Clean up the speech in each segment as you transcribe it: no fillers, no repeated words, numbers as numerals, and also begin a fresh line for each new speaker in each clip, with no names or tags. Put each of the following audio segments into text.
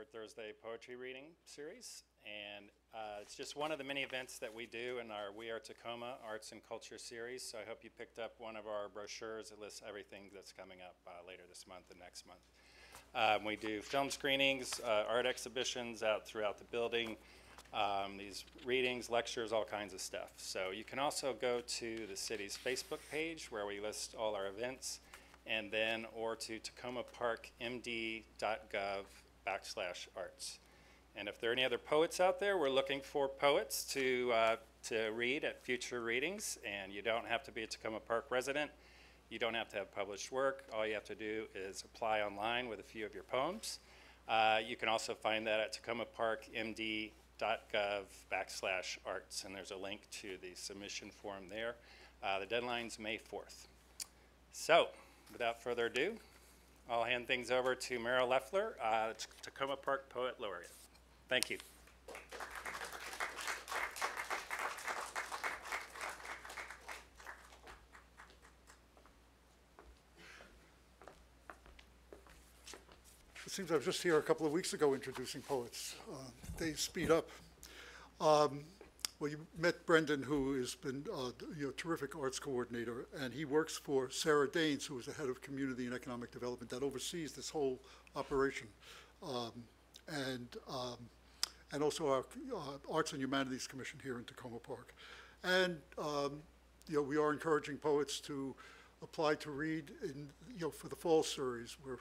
third Thursday poetry reading series, and it's just one of the many events that we do in our We Are Takoma Arts and Culture series. So I hope you picked up one of our brochures that lists everything that's coming up later this month and next month. We do film screenings, art exhibitions out throughout the building, these readings, lectures, all kinds of stuff. So you can also go to the city's Facebook page where we list all our events, and then or to tacomaparkmd.gov/arts. And if there are any other poets out there, we're looking for poets to read at future readings, and you don't have to be a Takoma Park resident. You don't have to have published work. All you have to do is apply online with a few of your poems. You can also find that at tacomaparkmd.gov/arts, and there's a link to the submission form there. The deadline's May 4th. So, without further ado, I'll hand things over to Meryl Leffler, Takoma Park Poet Laureate. Thank you.
It seems I was just here a couple of weeks ago introducing poets. They speed up. Well, you met Brendan, who has been a terrific arts coordinator, and he works for Sarah Daines, who is the head of Community and Economic Development that oversees this whole operation, and also our Arts and Humanities Commission here in Takoma Park. And we are encouraging poets to apply to read in, for the fall series. We're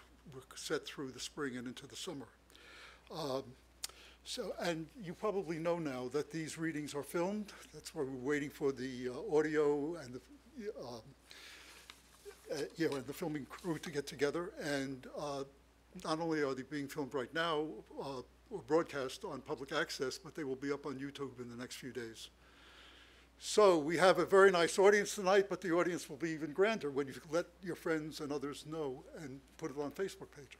set through the spring and into the summer. And you probably know now that these readings are filmed. That's why we're waiting for the audio and the filming crew to get together. And not only are they being filmed right now or broadcast on public access, but they will be up on YouTube in the next few days. So we have a very nice audience tonight, but the audience will be even grander when you let your friends and others know and put it on Facebook page.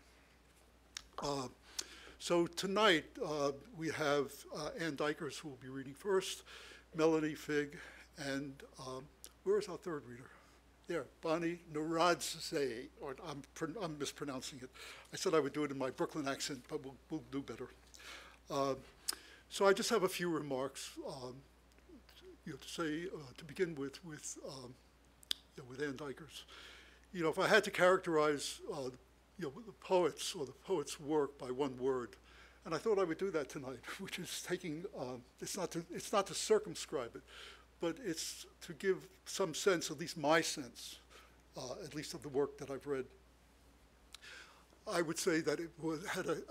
So tonight, we have Ann Dykers, who will be reading first, Melanie, Figg, and where is our third reader? There, Bonnie Naradzay, or I'm mispronouncing it. I said I would do it in my Brooklyn accent, but we'll do better. So I just have a few remarks to say, to begin with Ann Dykers. If I had to characterize the poets or the poet's work by one word, and I thought I would do that tonight, which is taking, it's not to circumscribe it, but it's to give some sense, at least my sense, at least of the work that I've read. I would say that it had a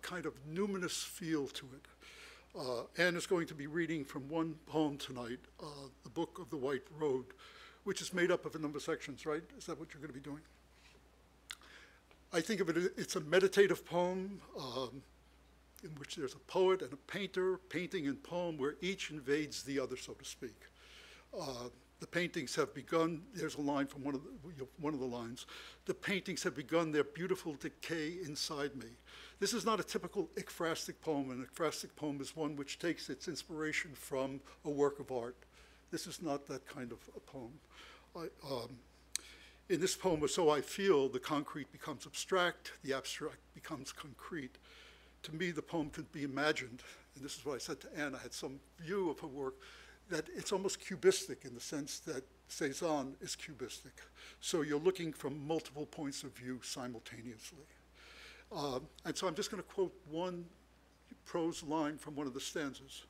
kind of numinous feel to it. Anne is going to be reading from one poem tonight, The Book of the White Road, which is made up of a number of sections, right? Is that what you're going to be doing? I think of it, it's a meditative poem in which there's a poet and a painter painting and poem where each invades the other, so to speak. The paintings have begun, there's a line from one of the lines, the paintings have begun their beautiful decay inside me. This is not a typical ekphrastic poem. An ekphrastic poem is one which takes its inspiration from a work of art. This is not that kind of a poem. In this poem, So I Feel, the concrete becomes abstract, the abstract becomes concrete. To me, the poem could be imagined, and this is what I said to Anne, I had some view of her work, that it's almost cubistic in the sense that Cézanne is cubistic. So you're looking from multiple points of view simultaneously. And so I'm just going to quote one prose line from one of the stanzas.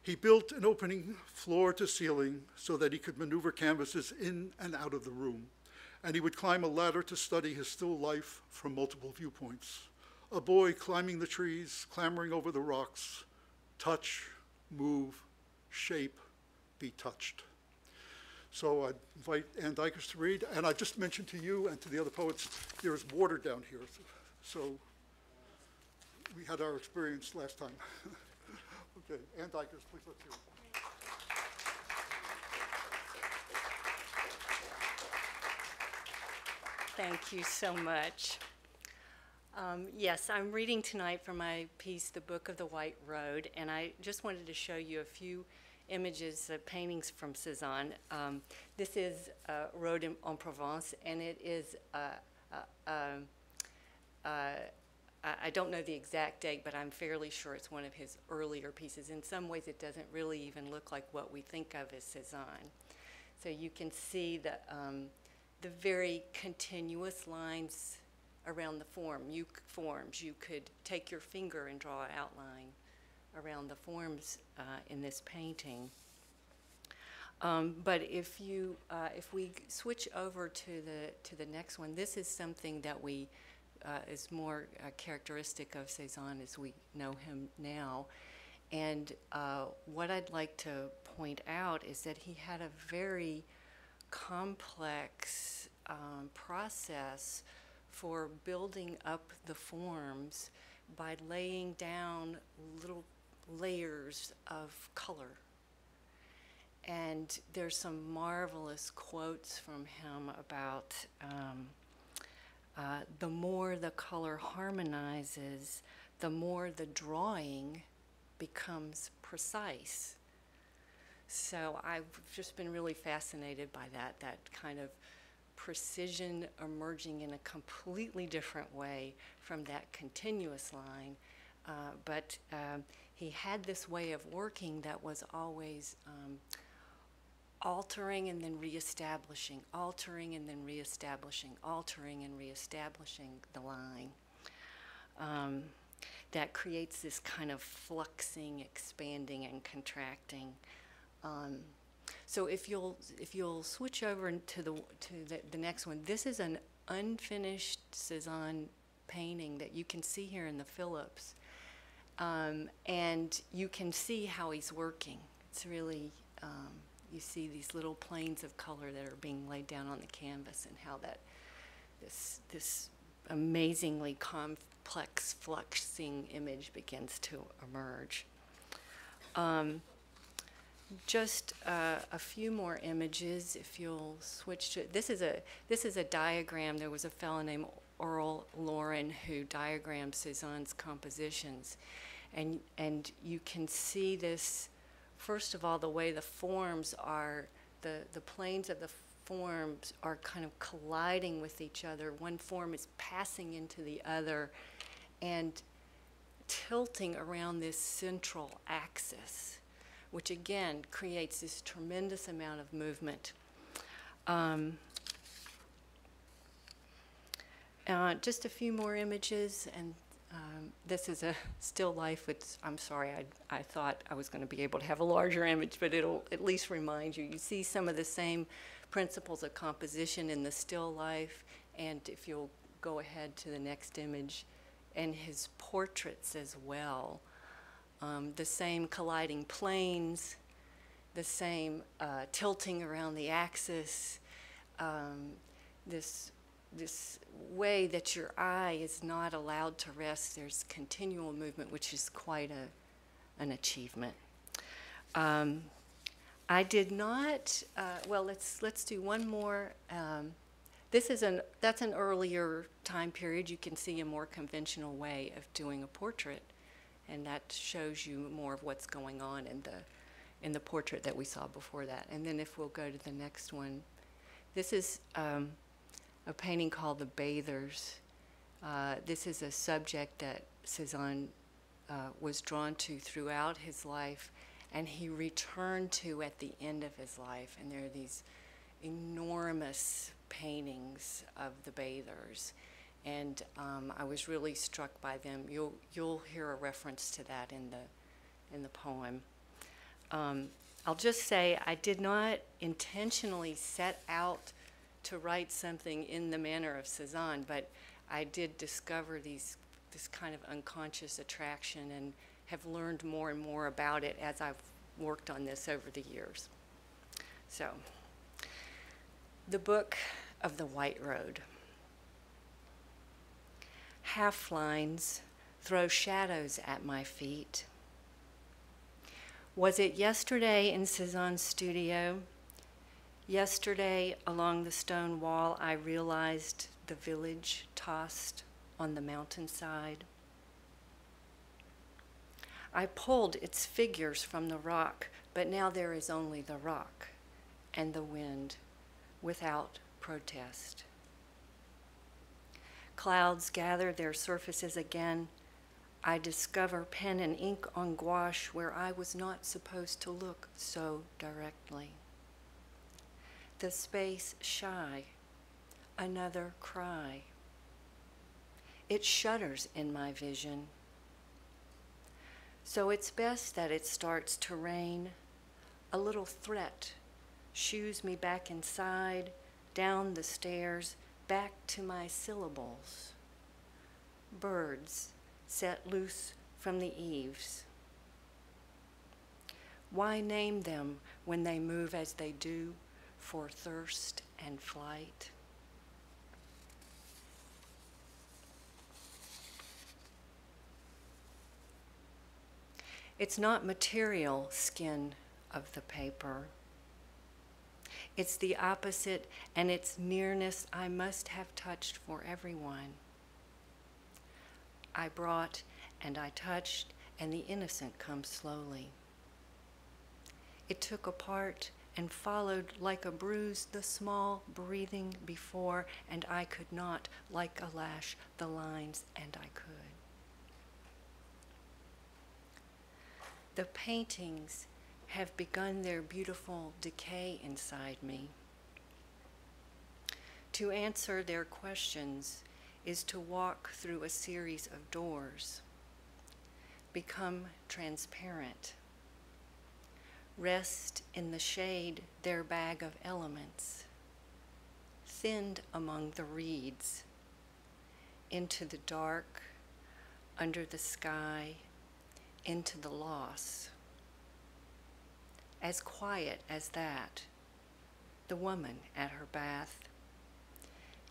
He built an opening floor to ceiling so that he could maneuver canvases in and out of the room. And he would climb a ladder to study his still life from multiple viewpoints. A boy climbing the trees, clambering over the rocks, touch, move, shape, be touched. So I invite Ann Dykers to read, and I just mentioned to you and to the other poets, there is water down here. So we had our experience last time. Okay, Ann Dykers, please let's hear it.
Thank you so much. Yes, I'm reading tonight from my piece, The Book of the White Road, and I just wanted to show you a few images, paintings from Cézanne. This is Road en Provence, and it is I don't know the exact date, but I'm fairly sure it's one of his earlier pieces. In some ways, it doesn't really even look like what we think of as Cezanne. So you can see the very continuous lines around the forms. You could take your finger and draw an outline around the forms in this painting. But if we switch over to the next one, this is something that is more characteristic of Cezanne as we know him now. And what I'd like to point out is that he had a very complex process for building up the forms by laying down little layers of color. And there's some marvelous quotes from him about the more the color harmonizes, the more the drawing becomes precise. So I've just been really fascinated by that kind of precision emerging in a completely different way from that continuous line. But he had this way of working that was always altering and then reestablishing, altering and then reestablishing, altering and reestablishing the line. That creates this kind of fluxing, expanding, and contracting. So if you'll switch over to the next one, this is an unfinished Cezanne painting that you can see here in the Phillips, and you can see how he's working. It's really you see these little planes of color that are being laid down on the canvas, and how that this amazingly complex fluxing image begins to emerge. Just a few more images, if you'll switch to this is a diagram. There was a fellow named Earl Lauren who diagrammed Cezanne's compositions, and you can see this. First of all, the way the forms are, the planes of the forms are kind of colliding with each other. One form is passing into the other and tilting around this central axis, which again creates this tremendous amount of movement. Just a few more images, and this is a still life. I'm sorry, I thought I was going to be able to have a larger image, but it'll at least remind you. You see some of the same principles of composition in the still life, and if you'll go ahead to the next image, and his portraits as well. The same colliding planes, the same tilting around the axis, this way that your eye is not allowed to rest. There's continual movement, which is quite an achievement. I did not. Well, let's do one more. That's an earlier time period. You can see a more conventional way of doing a portrait, and that shows you more of what's going on in the portrait that we saw before that. And then if we'll go to the next one, this is a painting called The Bathers. This is a subject that Cezanne was drawn to throughout his life, and he returned to at the end of his life. And there are these enormous paintings of the bathers, and I was really struck by them. You'll hear a reference to that in the poem. I'll just say I did not intentionally set out to write something in the manner of Cezanne, but I did discover this kind of unconscious attraction and have learned more and more about it as I've worked on this over the years. So, the Book of the White Road. Half lines throw shadows at my feet. Was it yesterday in Cezanne's studio? Yesterday, along the stone wall, I realized the village tossed on the mountainside. I pulled its figures from the rock, but now there is only the rock and the wind without protest. clouds gather their surfaces again, I discover pen and ink on gouache where I was not supposed to look so directly. The space shy, another cry. It shudders in my vision. So it's best that it starts to rain. A little threat shoos me back inside, down the stairs, back to my syllables. Birds set loose from the eaves. Why name them when they move as they do for thirst and flight? It's not material skin of the paper. It's the opposite, and its nearness I must have touched for everyone. I brought and I touched, and the innocent comes slowly. It took apart and followed like a bruise the small breathing before, and I could not, like a lash, the lines, and I could. The paintings have begun their beautiful decay inside me. To answer their questions is to walk through a series of doors, become transparent, rest in the shade their bag of elements, thinned among the reeds, into the dark, under the sky, into the loss. As quiet as that, the woman at her bath,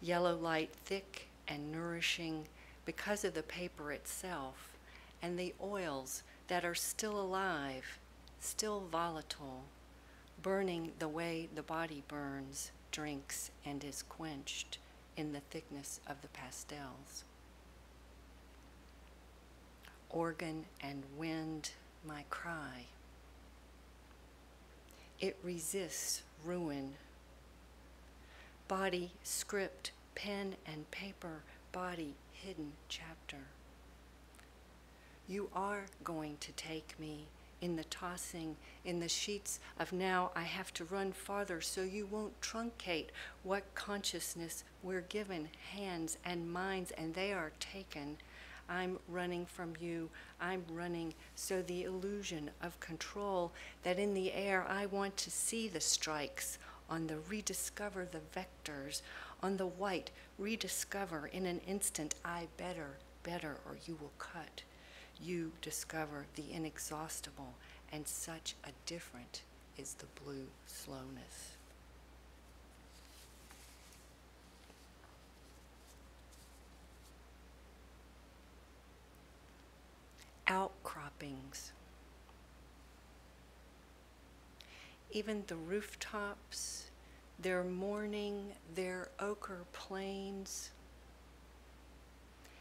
yellow light thick and nourishing because of the paper itself and the oils that are still alive, still volatile, burning the way the body burns, drinks, and is quenched in the thickness of the pastels. Organ and wind, my cry. It resists ruin. Body, script, pen and paper, body, hidden chapter. You are going to take me in the tossing, in the sheets of now I have to run farther so you won't truncate what consciousness we're given, hands and minds, and they are taken. I'm running from you, I'm running, so the illusion of control that in the air I want to see the strikes, on the rediscover the vectors, on the white rediscover in an instant I better, or you will cut. You discover the inexhaustible, and such a different is the blue slowness. Outcroppings. Even the rooftops, their morning, their ochre plains.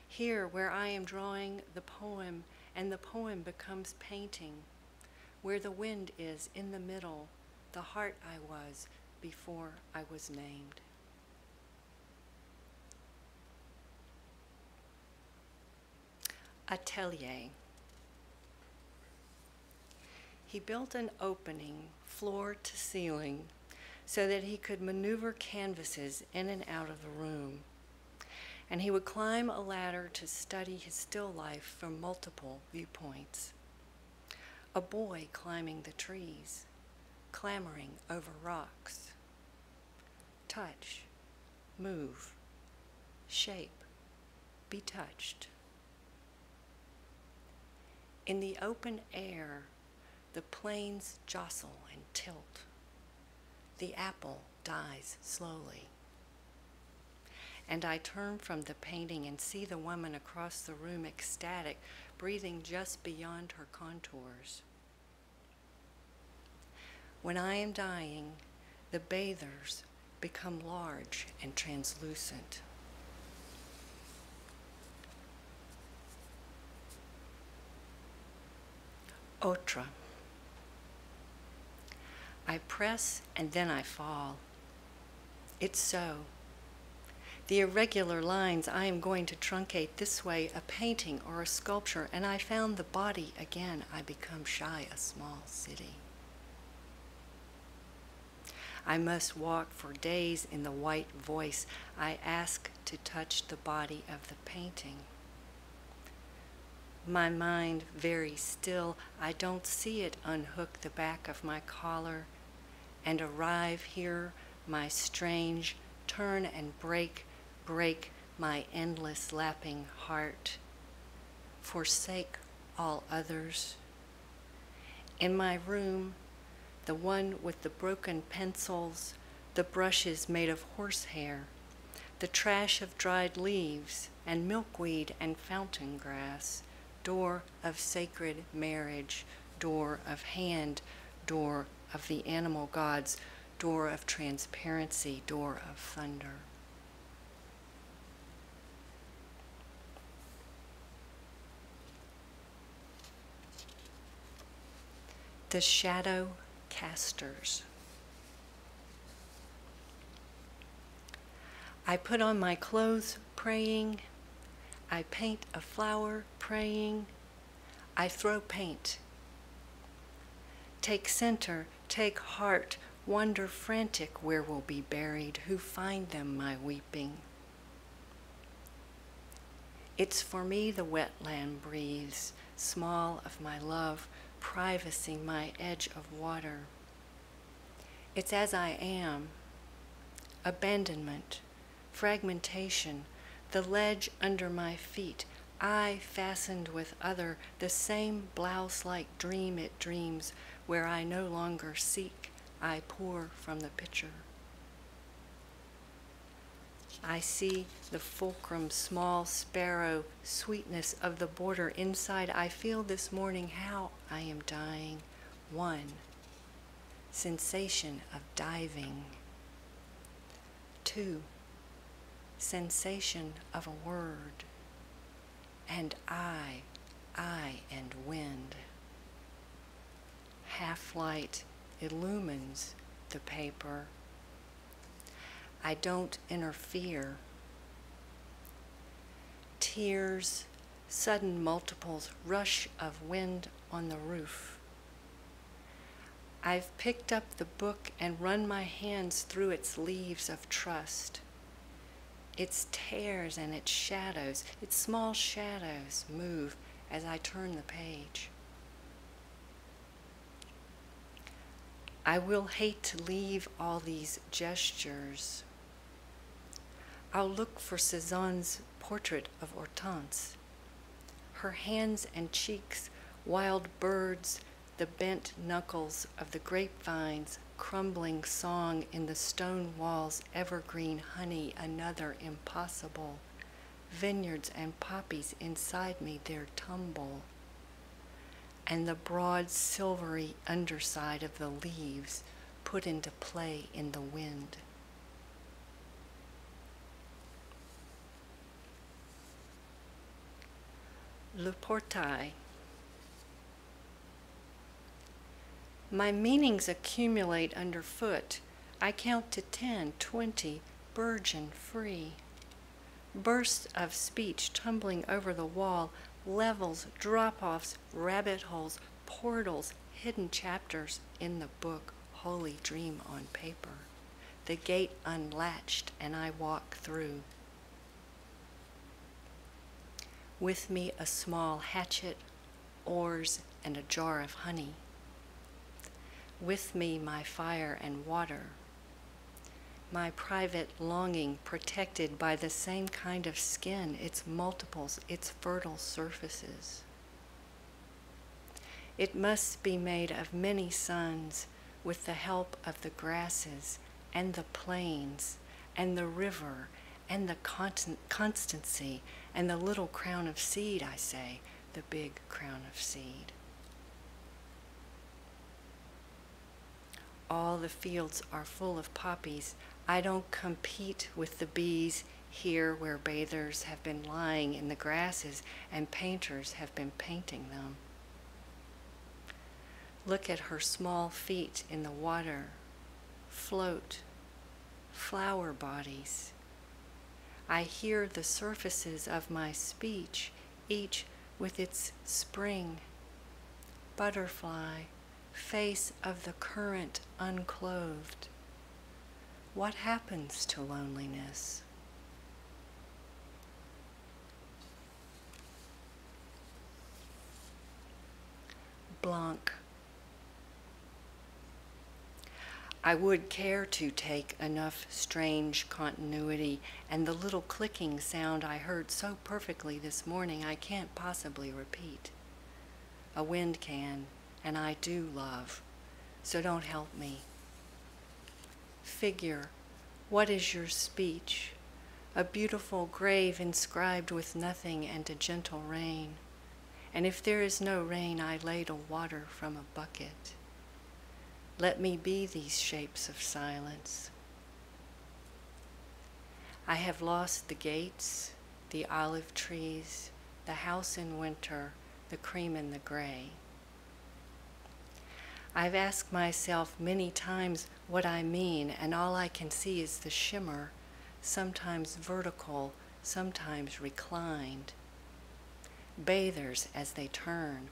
Here where I am drawing the poem, and the poem becomes painting, where the wind is in the middle, the heart I was before I was named. Atelier. He built an opening, floor to ceiling, so that he could maneuver canvases in and out of the room. And he would climb a ladder to study his still life from multiple viewpoints. A boy climbing the trees, clambering over rocks. Touch, move, shape, be touched. In the open air, the planes jostle and tilt. The apple dies slowly. And I turn from the painting and see the woman across the room ecstatic, breathing just beyond her contours. When I am dying, the bathers become large and translucent. Autre. I press and then I fall. It's so. The irregular lines I am going to truncate this way, a painting or a sculpture, and I found the body again. I become shy, a small city. I must walk for days in the white voice. I ask to touch the body of the painting. My mind very still, I don't see it unhook the back of my collar and arrive here, my strange, turn and break my endless lapping heart. Forsake all others. In my room, the one with the broken pencils, the brushes made of horsehair, the trash of dried leaves and milkweed and fountain grass, door of sacred marriage, door of hand, door of the animal gods, door of transparency, door of thunder. The shadow casters. I put on my clothes praying. I paint a flower praying. I throw paint. Take center, take heart, wonder frantic where we'll be buried, who find them, my weeping. It's for me the wetland breathes, small of my love, privacy, my edge of water. It's as I am, abandonment, fragmentation, the ledge under my feet, I fastened with other, the same blouse-like dream it dreams, where I no longer seek, I pour from the pitcher. I see the fulcrum, small sparrow, sweetness of the border inside. I feel this morning how I am dying. One, sensation of diving. Two, sensation of a word. And I and wind. Half-light illumines the paper. I don't interfere. Tears, sudden multiples, rush of wind on the roof. I've picked up the book and run my hands through its leaves of trust. Its tears and its shadows, its small shadows move as I turn the page. I will hate to leave all these gestures. I'll look for Cézanne's portrait of Hortense. Her hands and cheeks, wild birds, the bent knuckles of the grapevines, crumbling song in the stone walls, evergreen honey, another impossible. Vineyards and poppies inside me, their tumble. And the broad silvery underside of the leaves put into play in the wind. Le portail. My meanings accumulate underfoot. I count to 10, 20, burgeon free. Bursts of speech tumbling over the wall, levels, drop-offs, rabbit holes, portals, hidden chapters in the book, holy dream on paper. The gate unlatched and I walk through. With me a small hatchet, oars, and a jar of honey. With me my fire and water. My private longing protected by the same kind of skin, its multiples, its fertile surfaces. It must be made of many suns with the help of the grasses and the plains and the river and the constancy and the little crown of seed, I say, the big crown of seed. All the fields are full of poppies. I don't compete with the bees here where bathers have been lying in the grasses and painters have been painting them. Look at her small feet in the water, float, flower bodies. I hear the surfaces of my speech, each with its spring. Butterfly, face of the current unclothed. What happens to loneliness? Blanc. I would care to take enough strange continuity and the little clicking sound I heard so perfectly this morning I can't possibly repeat. A wind can, and I do love, so don't help me. Figure, what is your speech? A beautiful grave inscribed with nothing and a gentle rain. And if there is no rain, I ladle water from a bucket. Let me be these shapes of silence. I have lost the gates, the olive trees, the house in winter, the cream and the gray. I've asked myself many times what I mean, and all I can see is the shimmer, sometimes vertical, sometimes reclined. Bathers as they turn.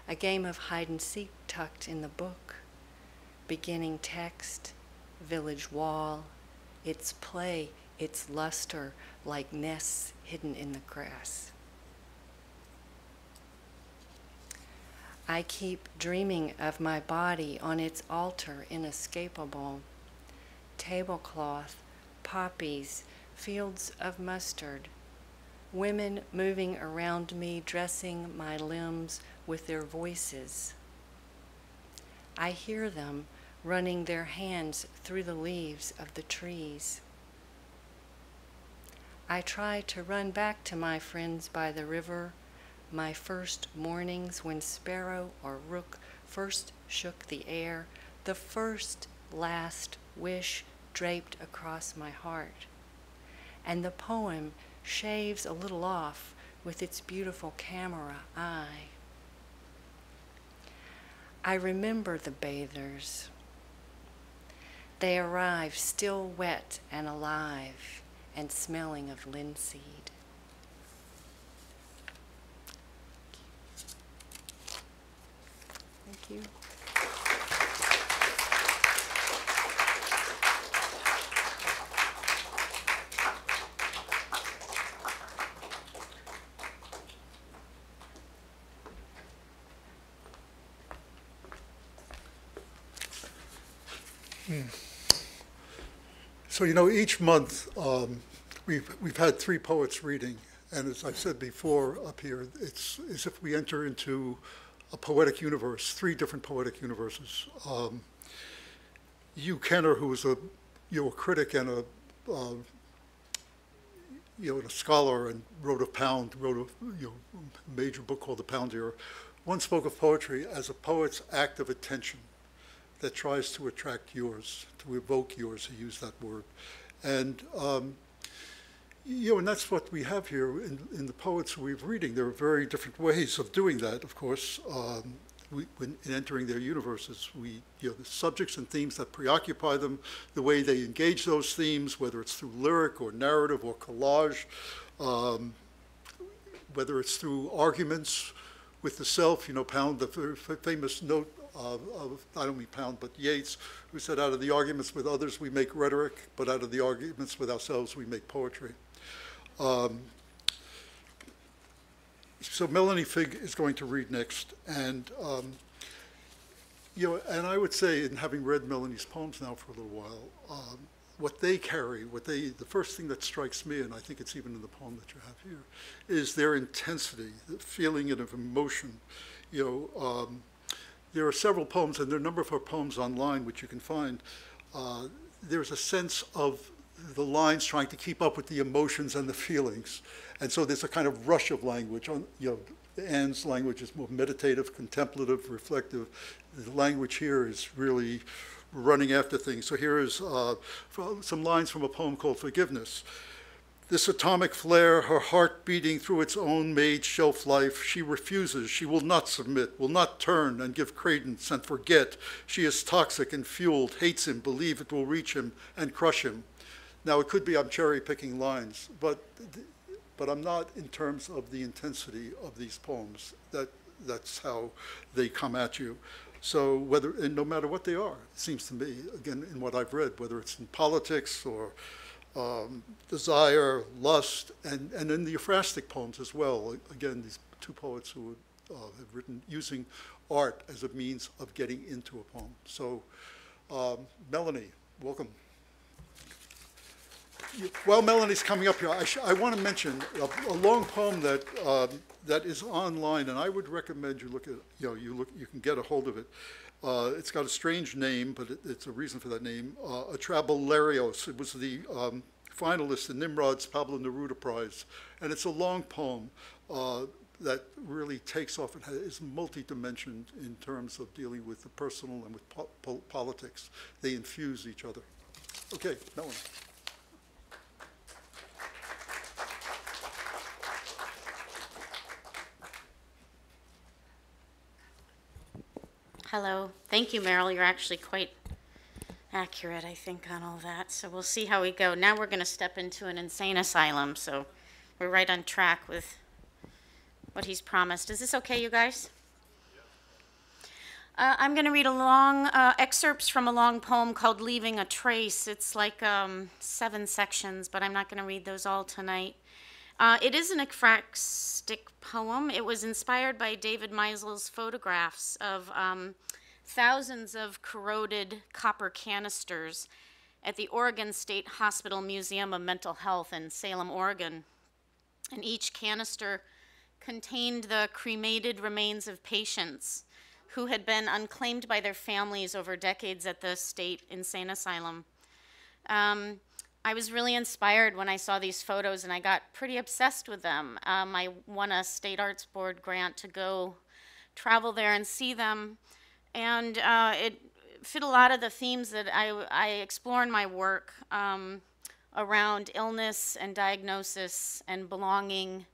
A game of hide and seek tucked in the book. Beginning text, village wall, its play, its luster, like nests hidden in the grass. I keep dreaming of my body on its altar inescapable. Tablecloth, poppies, fields of mustard. Women moving around me, dressing my limbs with their voices. I hear them running their hands through the leaves of the trees. I try to run back to my friends by the river, my first mornings when sparrow or rook first shook the air, the first last wish draped across my heart. And the poem shaves a little off with its beautiful camera eye. I remember the bathers. They arrive still wet and alive and smelling of linseed. Thank you.
So, each month we've had 3 poets reading, and as I said before up here, it's as if we enter into a poetic universe, 3 different poetic universes. Hugh Kenner, who was a critic and a scholar and wrote a major book called The Pound Era, once spoke of poetry as a poet's act of attention that tries to attract yours, to evoke yours, he used that word. And, and that's what we have here in the poets we're reading. There are very different ways of doing that, of course. In entering their universes, the subjects and themes that preoccupy them, the way they engage those themes, whether it's through lyric or narrative or collage, whether it's through arguments with the self, Pound, the famous note of, I don't mean Pound, but Yeats, who said, out of the arguments with others we make rhetoric, but out of the arguments with ourselves we make poetry. So Melanie Figg is going to read next, and and I would say, in having read Melanie's poems now for a little while, what they carry, the first thing that strikes me, and I think it's even in the poem that you have here, is their intensity, the feeling of emotion. There are several poems, and there are a number of her poems online which you can find. There's a sense of the lines trying to keep up with the emotions and the feelings. And so there's a kind of rush of language. Anne's language is more meditative, contemplative, reflective. The language here is really running after things. So here is some lines from a poem called Forgiveness. This atomic flare, her heart beating through its own made shelf life, she refuses, she will not submit, will not turn and give credence and forget. She is toxic and fueled, hates him, believe it will reach him and crush him. Now, it could be I'm cherry-picking lines, but I'm not in terms of the intensity of these poems. That's how they come at you. So and no matter what they are, it seems to me, again, in what I've read, whether it's in politics or desire, lust, and in the Euphrastic poems as well. Again, these two poets who have written using art as a means of getting into a poem. So, Melanie, welcome. While Melanie's coming up here, I want to mention a long poem that is online, and I would recommend you look at. You can get a hold of it. It's got a strange name, but it's a reason for that name. Atrabularios. It was the finalist in Nimrod's Pablo Neruda Prize, and it's a long poem that really takes off and is multi-dimensioned in terms of dealing with the personal and with politics. They infuse each other. Okay, Melanie.
Hello. Thank you, Meryl. You're actually quite accurate, I think, on all that. So we'll see how we go. Now we're going to step into an insane asylum, so we're right on track with what he's promised. Is this okay, you guys? I'm going to read a long excerpts from a long poem called Leaving a Trace. It's like 7 sections, but I'm not going to read those all tonight. It is an ekphrastic poem. It was inspired by David Meisel's photographs of thousands of corroded copper canisters at the Oregon State Hospital Museum of Mental Health in Salem, Oregon. And each canister contained the cremated remains of patients who had been unclaimed by their families over decades at the state insane asylum. I was really inspired when I saw these photos, and I got pretty obsessed with them. I won a State Arts Board grant to go travel there and see them, and it fit a lot of the themes that I explore in my work around illness and diagnosis and belonging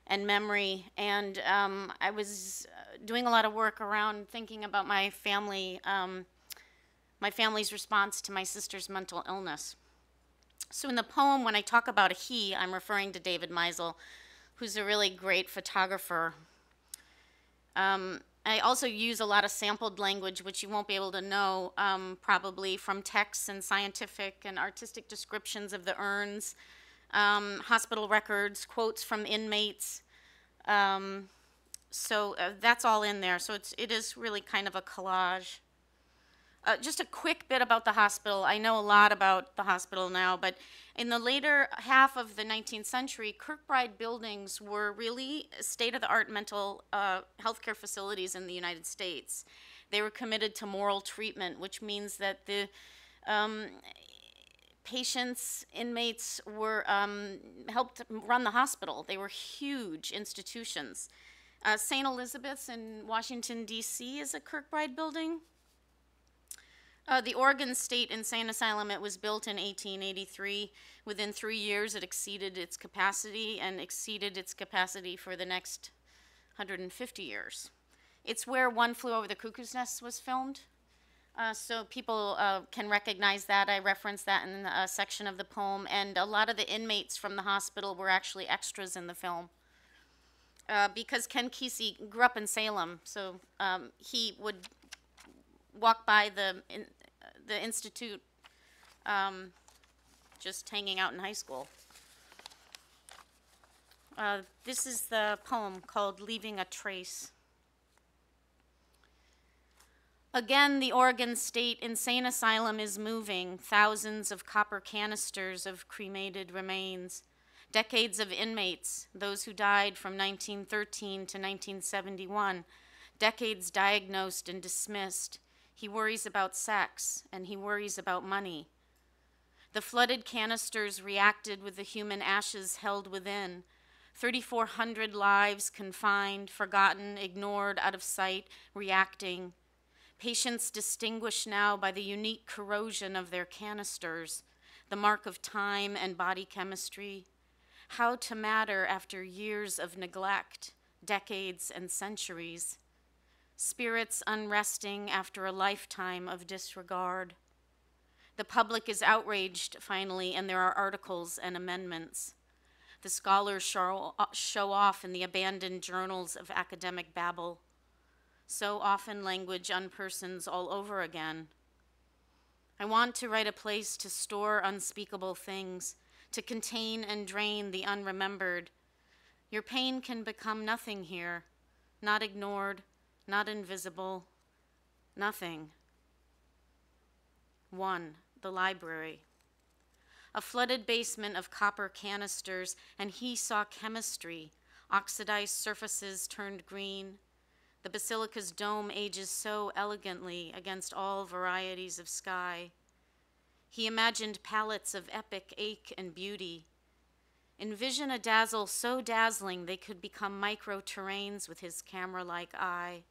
and memory. And I was doing a lot of work around thinking about my family, my family's response to my sister's mental illness. So in the poem, when I talk about a he, I'm referring to David Meisel, who's a really great photographer. I also use a lot of sampled language, which you won't be able to know, probably from texts and scientific and artistic descriptions of the urns, hospital records, quotes from inmates. So that's all in there. So it is really kind of a collage. Just a quick bit about the hospital. I know a lot about the hospital now, but in the later half of the 19th century, Kirkbride buildings were really state-of-the-art mental health care facilities in the United States. They were committed to moral treatment, which means that the patients, inmates were helped run the hospital. They were huge institutions. St. Elizabeth's in Washington, D.C. is a Kirkbride building. The Oregon State Insane Asylum, it was built in 1883. Within 3 years, it exceeded its capacity and exceeded its capacity for the next 150 years. It's where One Flew Over the Cuckoo's Nest was filmed. So people can recognize that. I referenced that in a section of the poem. And a lot of the inmates from the hospital were actually extras in the film. Because Ken Kesey grew up in Salem, so he would walk by the institute just hanging out in high school. This is the poem called Leaving a Trace. Again, the Oregon State Insane Asylum is moving thousands of copper canisters of cremated remains, decades of inmates, those who died from 1913 to 1971, decades diagnosed and dismissed. He worries about sex, and he worries about money. The flooded canisters reacted with the human ashes held within. 3,400 lives confined, forgotten, ignored, out of sight, reacting. Patients distinguished now by the unique corrosion of their canisters, the mark of time and body chemistry. How to matter after years of neglect, decades and centuries. Spirits unresting after a lifetime of disregard. The public is outraged, finally, and there are articles and amendments. The scholars show off in the abandoned journals of academic babble. So often language unpersons all over again. I want to write a place to store unspeakable things, to contain and drain the unremembered. Your pain can become nothing here, not ignored, not invisible, nothing. 1, the library. A flooded basement of copper canisters, and he saw chemistry, oxidized surfaces turned green. The basilica's dome ages so elegantly against all varieties of sky. He imagined palettes of epic ache and beauty. Envision a dazzle so dazzling they could become micro-terrains with his camera-like eye.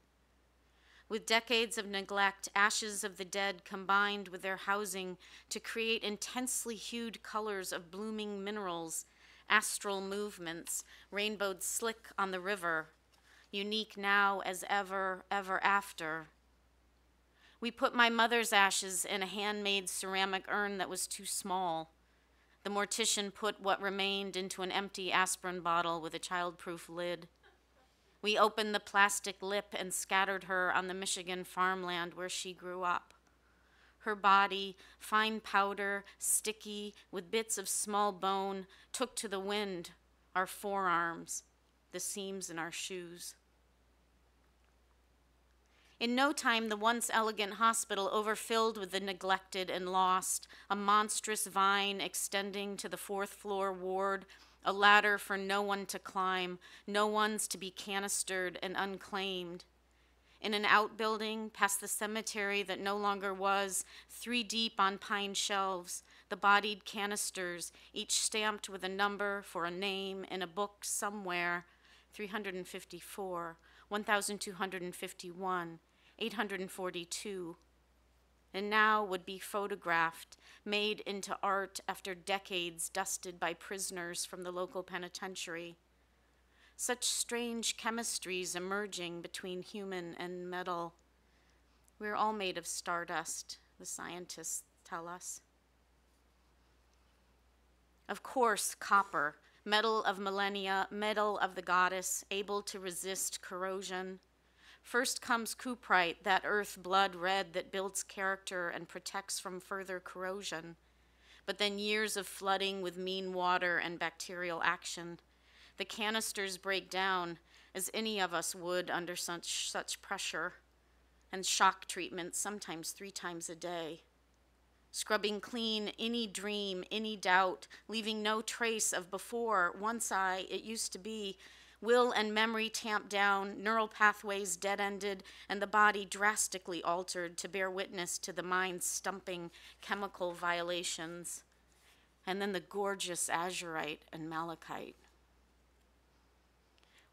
With decades of neglect, ashes of the dead combined with their housing to create intensely hued colors of blooming minerals, astral movements, rainbowed slick on the river, unique now as ever, ever after. We put my mother's ashes in a handmade ceramic urn that was too small. The mortician put what remained into an empty aspirin bottle with a childproof lid. We opened the plastic lip and scattered her on the Michigan farmland where she grew up. Her body, fine powder, sticky, with bits of small bone, took to the wind, our forearms, the seams in our shoes. In no time, the once elegant hospital overfilled with the neglected and lost, a monstrous vine extending to the 4th floor ward, a ladder for no one to climb, no one's to be canistered and unclaimed. In an outbuilding, past the cemetery that no longer was, 3 deep on pine shelves, the bodied canisters, each stamped with a number for a name in a book somewhere, 354, 1,251, 842. And now would be photographed, made into art after decades dusted by prisoners from the local penitentiary. Such strange chemistries emerging between human and metal. We're all made of stardust, the scientists tell us. Of course, copper, metal of millennia, metal of the goddess, able to resist corrosion. First comes cuprite, that earth blood red that builds character and protects from further corrosion. But then years of flooding with mean water and bacterial action. The canisters break down, as any of us would under such pressure, and shock treatment sometimes 3 times a day. Scrubbing clean any dream, any doubt, leaving no trace of before, once it used to be, will and memory tamped down, neural pathways dead-ended, and the body drastically altered to bear witness to the mind's stumping chemical violations. And then the gorgeous azurite and malachite.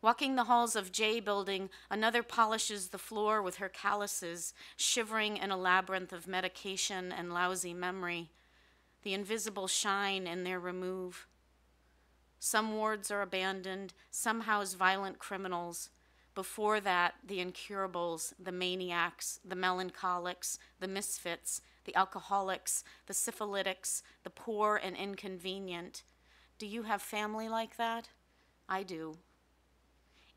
Walking the halls of J Building, another polishes the floor with her calluses, shivering in a labyrinth of medication and lousy memory, the invisible shine in their remove. Some wards are abandoned, some house violent criminals. Before that, the incurables, the maniacs, the melancholics, the misfits, the alcoholics, the syphilitics, the poor and inconvenient. Do you have family like that? I do.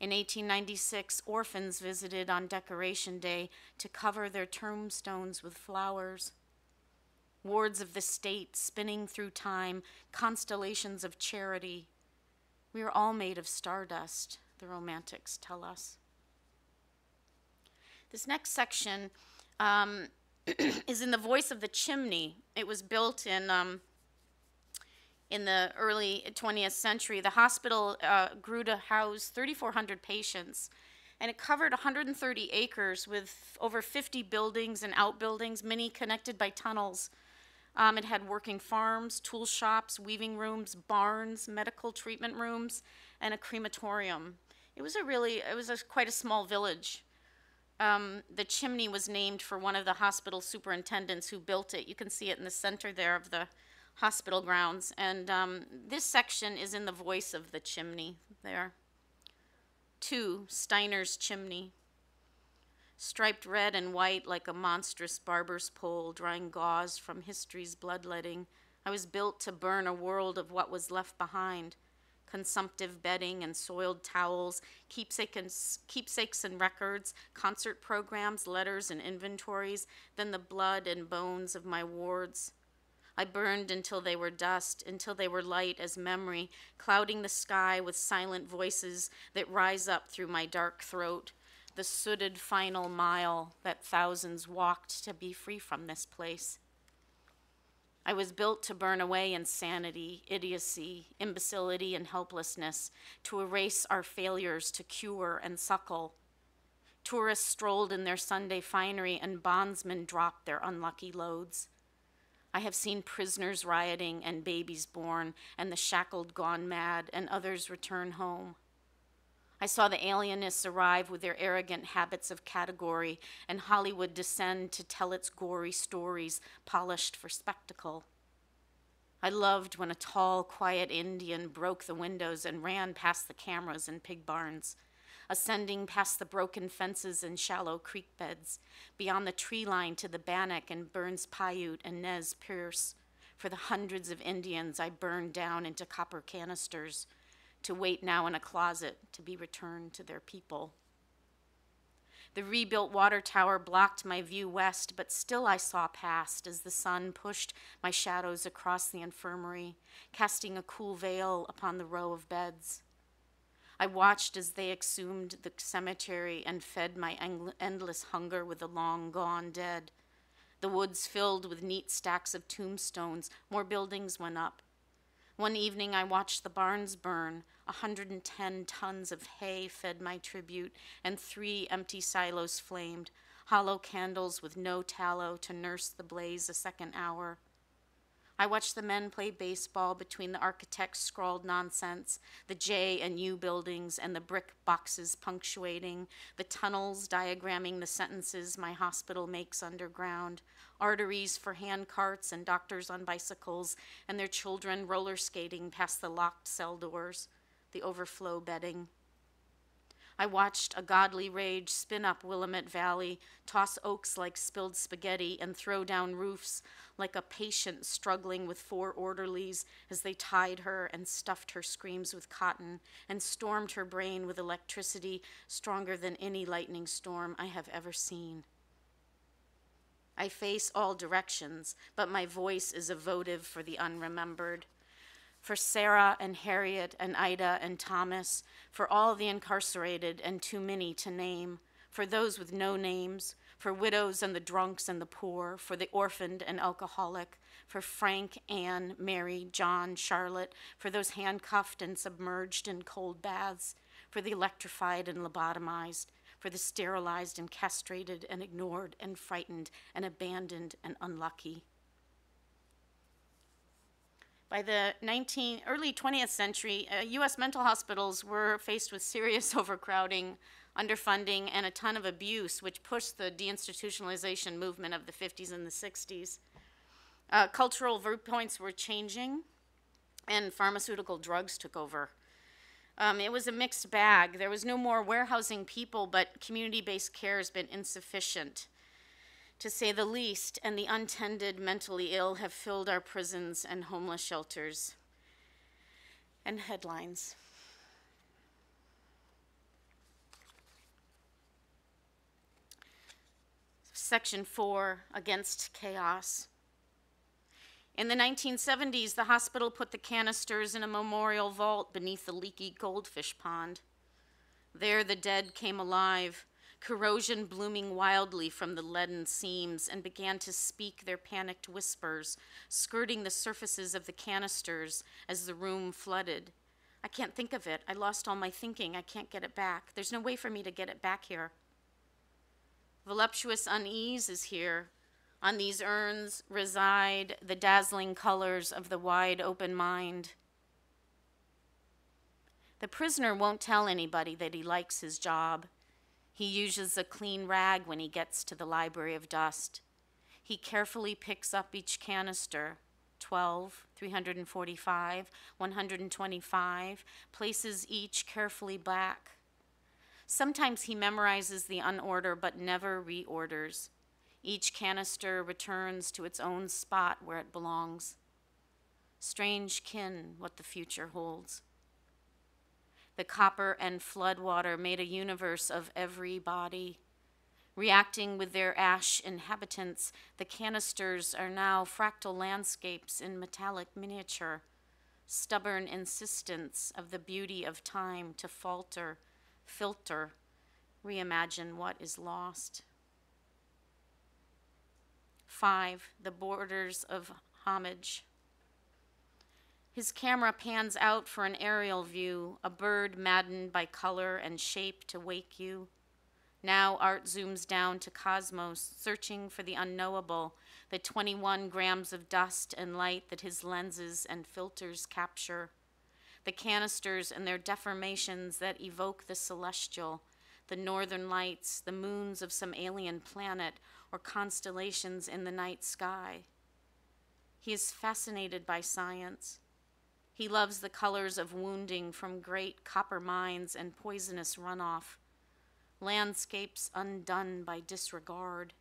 In 1896, orphans visited on Decoration Day to cover their tombstones with flowers. Wards of the state spinning through time, constellations of charity. We are all made of stardust, the romantics tell us. This next section is in the voice of the chimney. It was built in the early 20th century. The hospital grew to house 3,400 patients, and it covered 130 acres with over 50 buildings and outbuildings, many connected by tunnels. It had working farms, tool shops, weaving rooms, barns, medical treatment rooms, and a crematorium. It was quite a small village. The chimney was named for one of the hospital superintendents who built it. You can see it in the center there of the hospital grounds. And this section is in the voice of the chimney there. 2, Steiner's chimney. striped red and white like a monstrous barber's pole drawing gauze from history's bloodletting. I was built to burn a world of what was left behind. Consumptive bedding and soiled towels, keepsakes and records, concert programs, letters and inventories, then the blood and bones of my wards. I burned until they were dust, until they were light as memory, clouding the sky with silent voices that rise up through my dark throat, the sooted final mile that thousands walked to be free from this place. I was built to burn away insanity, idiocy, imbecility, and helplessness, to erase our failures to cure and suckle. Tourists strolled in their Sunday finery, and bondsmen dropped their unlucky loads. I have seen prisoners rioting and babies born, and the shackled gone mad, and others return home. I saw the alienists arrive with their arrogant habits of category, and Hollywood descend to tell its gory stories, polished for spectacle. I loved when a tall, quiet Indian broke the windows and ran past the cameras and pig barns, ascending past the broken fences and shallow creek beds, beyond the tree line to the Bannock and Burns Paiute and Nez Perce, for the hundreds of Indians I burned down into copper canisters, to wait now in a closet to be returned to their people. The rebuilt water tower blocked my view west, but still I saw past as the sun pushed my shadows across the infirmary, casting a cool veil upon the row of beds. I watched as they exhumed the cemetery and fed my endless hunger with the long gone dead. The woods filled with neat stacks of tombstones, more buildings went up. One evening I watched the barns burn. 110 tons of hay fed my tribute, and 3 empty silos flamed, hollow candles with no tallow to nurse the blaze a second hour. I watched the men play baseball between the architects' scrawled nonsense, the J and U buildings and the brick boxes punctuating, the tunnels diagramming the sentences my hospital makes underground, arteries for hand carts and doctors on bicycles, and their children roller skating past the locked cell doors, the overflow bedding. I watched a godly rage spin up Willamette Valley, toss oaks like spilled spaghetti, and throw down roofs like a patient struggling with 4 orderlies as they tied her and stuffed her screams with cotton and stormed her brain with electricity stronger than any lightning storm I have ever seen. I face all directions, but my voice is a votive for the unremembered. For Sarah and Harriet and Ida and Thomas, for all the incarcerated and too many to name, for those with no names, for widows and the drunks and the poor, for the orphaned and alcoholic, for Frank, Anne, Mary, John, Charlotte, for those handcuffed and submerged in cold baths, for the electrified and lobotomized, for the sterilized and castrated and ignored and frightened and abandoned and unlucky. By the early 20th century, U.S. mental hospitals were faced with serious overcrowding, underfunding, and a ton of abuse, which pushed the deinstitutionalization movement of the 50s and the 60s. Cultural viewpoints were changing, and pharmaceutical drugs took over. It was a mixed bag. There was no more warehousing people, but community-based care has been insufficient, to say the least, and the untended mentally ill have filled our prisons and homeless shelters. And headlines. Section 4, Against Chaos. In the 1970s, the hospital put the canisters in a memorial vault beneath the leaky goldfish pond. There the dead came alive, corrosion blooming wildly from the leaden seams, and began to speak their panicked whispers, skirting the surfaces of the canisters as the room flooded. I can't think of it. I lost all my thinking. I can't get it back. There's no way for me to get it back here. Voluptuous unease is here. On these urns reside the dazzling colors of the wide open mind. The prisoner won't tell anybody that he likes his job. He uses a clean rag when he gets to the library of dust. He carefully picks up each canister, 12, 345, 125, places each carefully back. Sometimes he memorizes the unorder but never reorders. Each canister returns to its own spot where it belongs. Strange kin, what the future holds. The copper and floodwater made a universe of every body. Reacting with their ash inhabitants, the canisters are now fractal landscapes in metallic miniature, stubborn insistence of the beauty of time to falter, filter, reimagine what is lost. 5, the borders of homage. His camera pans out for an aerial view, a bird maddened by color and shape to wake you. Now art zooms down to cosmos, searching for the unknowable, the 21 grams of dust and light that his lenses and filters capture, the canisters and their deformations that evoke the celestial, the northern lights, the moons of some alien planet, or constellations in the night sky. He is fascinated by science. He loves the colors of wounding from great copper mines and poisonous runoff, landscapes undone by disregard.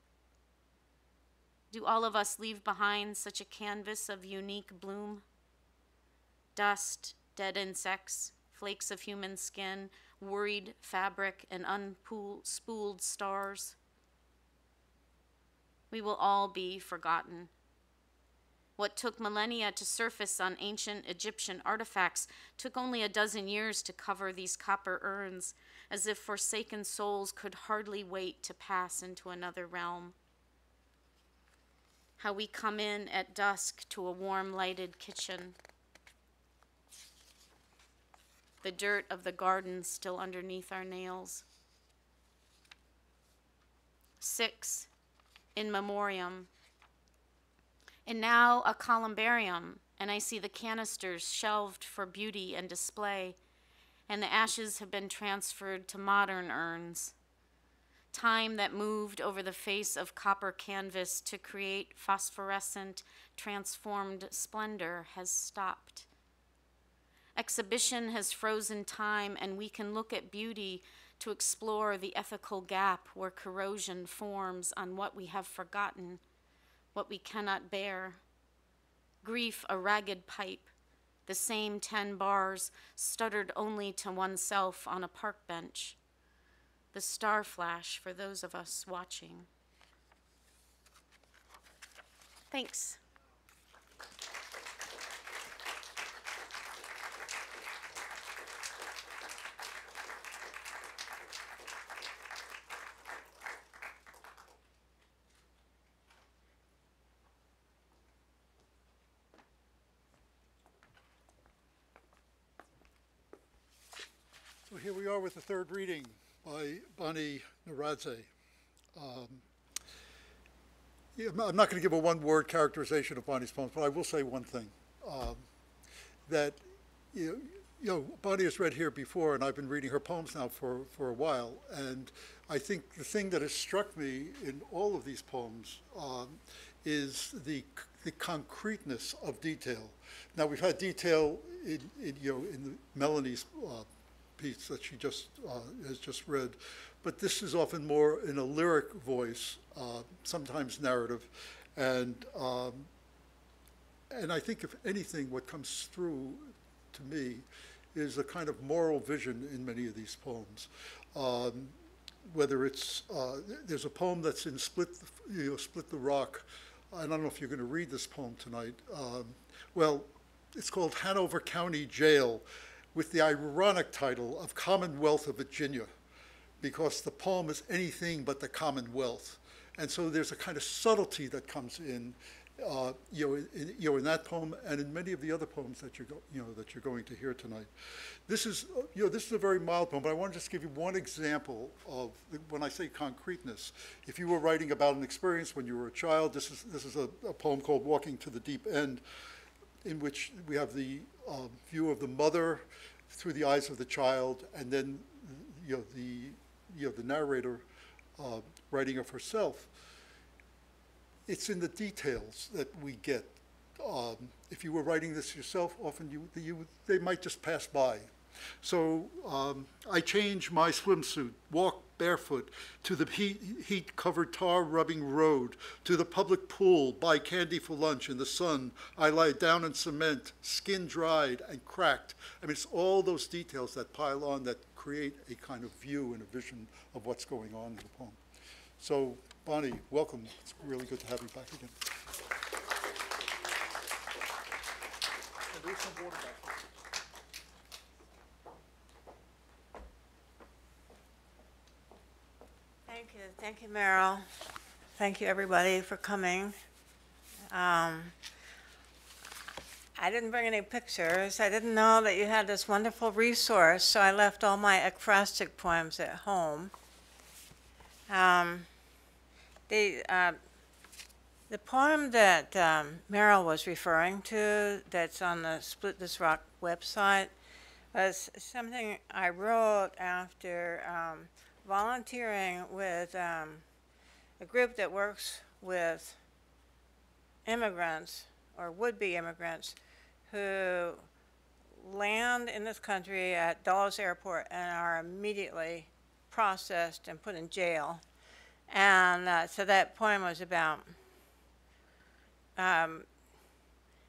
Do all of us leave behind such a canvas of unique bloom? Dust, dead insects, flakes of human skin, worried fabric, and unspooled stars. We will all be forgotten. What took millennia to surface on ancient Egyptian artifacts took only a dozen years to cover these copper urns, as if forsaken souls could hardly wait to pass into another realm. How we come in at dusk to a warm lighted kitchen. The dirt of the garden still underneath our nails. 6, in memoriam. And now a columbarium, and I see the canisters shelved for beauty and display, and the ashes have been transferred to modern urns. Time that moved over the face of copper canvas to create phosphorescent, transformed splendor has stopped. Exhibition has frozen time, and we can look at beauty to explore the ethical gap where corrosion forms on what we have forgotten, what we cannot bear. Grief, a ragged pipe, the same 10 bars, stuttered only to oneself on a park bench. The star flash for those of us watching. Thanks.
So here we are with the third reading by Bonnie Naradzay. I'm not going to give a one-word characterization of Bonnie's poems, but I will say one thing, that Bonnie has read here before, and I've been reading her poems now for a while, and I think the thing that has struck me in all of these poems is the concreteness of detail. Now, we've had detail in Melanie's piece that she has just read, but this is often more in a lyric voice, sometimes narrative, and I think if anything, what comes through to me is a kind of moral vision in many of these poems. Whether it's there's a poem that's in Split the Rock. I don't know if you're going to read this poem tonight. Well, it's called Hanover County Jail, with the ironic title of Commonwealth of Virginia, because the poem is anything but the Commonwealth. And so there's a kind of subtlety that comes in, in that poem and in many of the other poems that you're going to hear tonight. This is a very mild poem, but I want to just give you one example of when I say concreteness. If you were writing about an experience when you were a child, this is a poem called Walking to the Deep End, in which we have the view of the mother through the eyes of the child, and then the narrator writing of herself. It's in the details that we get. If you were writing this yourself, often they might just pass by. So I change my swimsuit, walk barefoot to the heat-covered tar-rubbing road, to the public pool, buy candy for lunch in the sun. I lie down in cement, skin dried and cracked. I mean, it's all those details that pile on that create a kind of view and a vision of what's going on in the poem. So, Bonnie, welcome. It's really good to have you back again. And there's some water back there.
Thank you, Meryl. Thank you, everybody, for coming. I didn't bring any pictures. I didn't know that you had this wonderful resource, so I left all my ekphrastic poems at home. The poem that Meryl was referring to, that's on the Split This Rock website, was something I wrote after volunteering with a group that works with immigrants or would-be immigrants who land in this country at Dulles Airport and are immediately processed and put in jail. And so that poem was about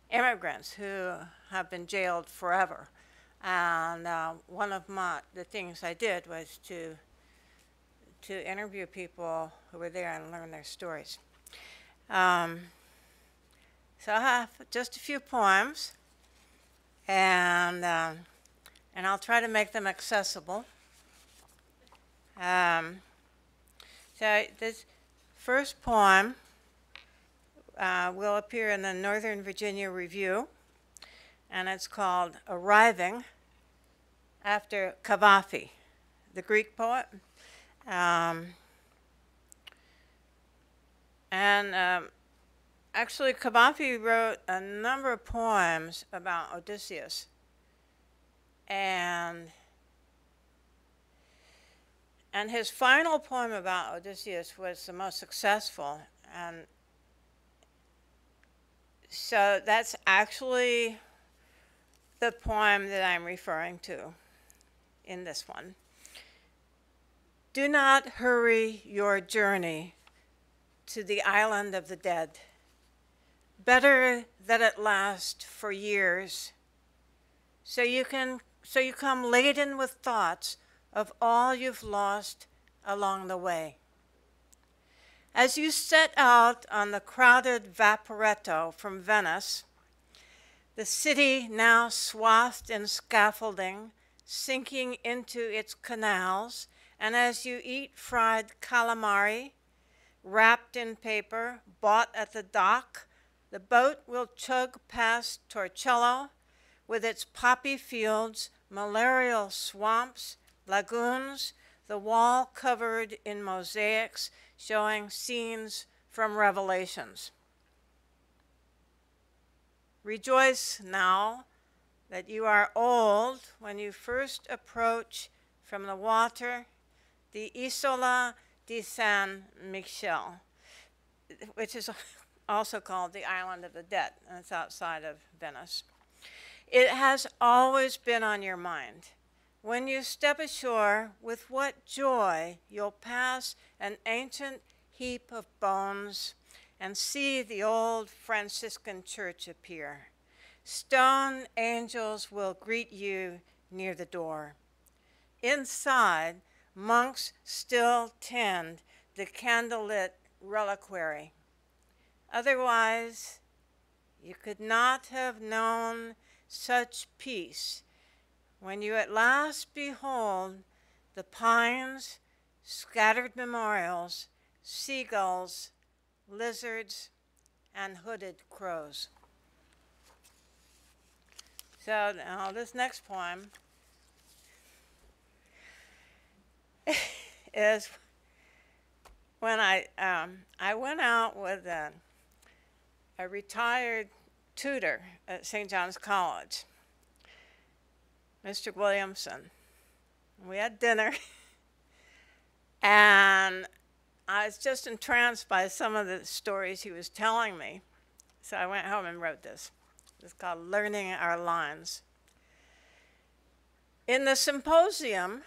immigrants who have been jailed forever. And one of the things I did was to interview people who were there and learn their stories. So I have just a few poems, and I'll try to make them accessible. So this first poem will appear in the Northern Virginia Review, and it's called Arriving, after Cavafy, the Greek poet. Actually, Cavafy wrote a number of poems about Odysseus. And his final poem about Odysseus was the most successful. And so that's actually the poem that I'm referring to in this one. Do not hurry your journey to the island of the dead. Better that it last for years, so you come laden with thoughts of all you've lost along the way. As you set out on the crowded Vaporetto from Venice, the city now swathed in scaffolding, sinking into its canals, and as you eat fried calamari, wrapped in paper, bought at the dock, the boat will chug past Torcello with its poppy fields, malarial swamps, lagoons, the wall covered in mosaics showing scenes from Revelations. Rejoice now that you are old when you first approach from the water the Isola di San Michele, which is also called the Island of the Dead, and it's outside of Venice. It has always been on your mind. When you step ashore, with what joy you'll pass an ancient heap of bones and see the old Franciscan church appear. Stone angels will greet you near the door. Inside, monks still tend the candlelit reliquary. Otherwise, you could not have known such peace when you at last behold the pines, scattered memorials, seagulls, lizards, and hooded crows. So now this next poem is when I went out with a retired tutor at St. John's College, Mr. Williamson. We had dinner, and I was just entranced by some of the stories he was telling me. So I went home and wrote this. It's called Learning Our Lines. In the symposium,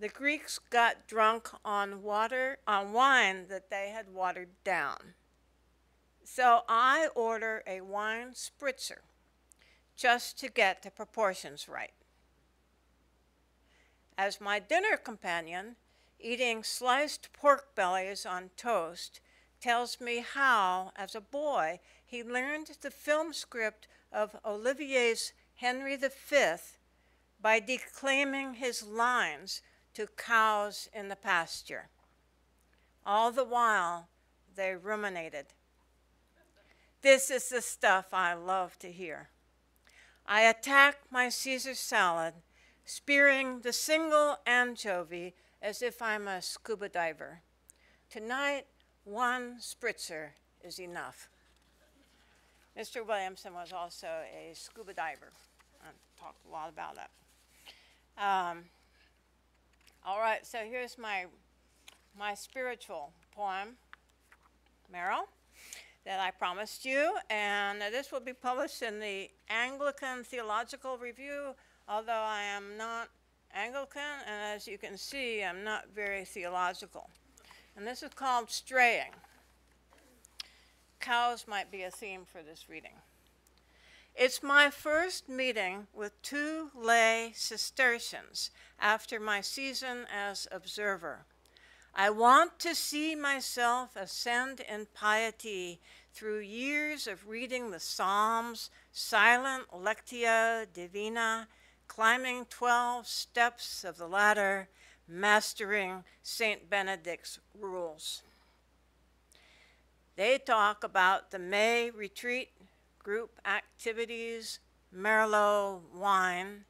the Greeks got drunk on wine that they had watered down. So I order a wine spritzer just to get the proportions right. As my dinner companion, eating sliced pork bellies on toast tells me how, as a boy, he learned the film script of Olivier's Henry V by declaiming his lines to cows in the pasture. All the while, they ruminated. This is the stuff I love to hear. I attack my Caesar salad, spearing the single anchovy as if I'm a scuba diver. Tonight, one spritzer is enough. Mr. Williamson was also a scuba diver. I talked a lot about that. All right, so here's my spiritual poem, Meryl, that I promised you, and this will be published in the Anglican Theological Review, although I am not Anglican, and as you can see, I'm not very theological. And this is called Straying. Cows might be a theme for this reading. It's my first meeting with two lay Cistercians after my season as observer. I want to see myself ascend in piety through years of reading the Psalms, silent Lectio Divina, climbing 12 steps of the ladder, mastering St. Benedict's rules. They talk about the May retreat, group activities, Merlot wine,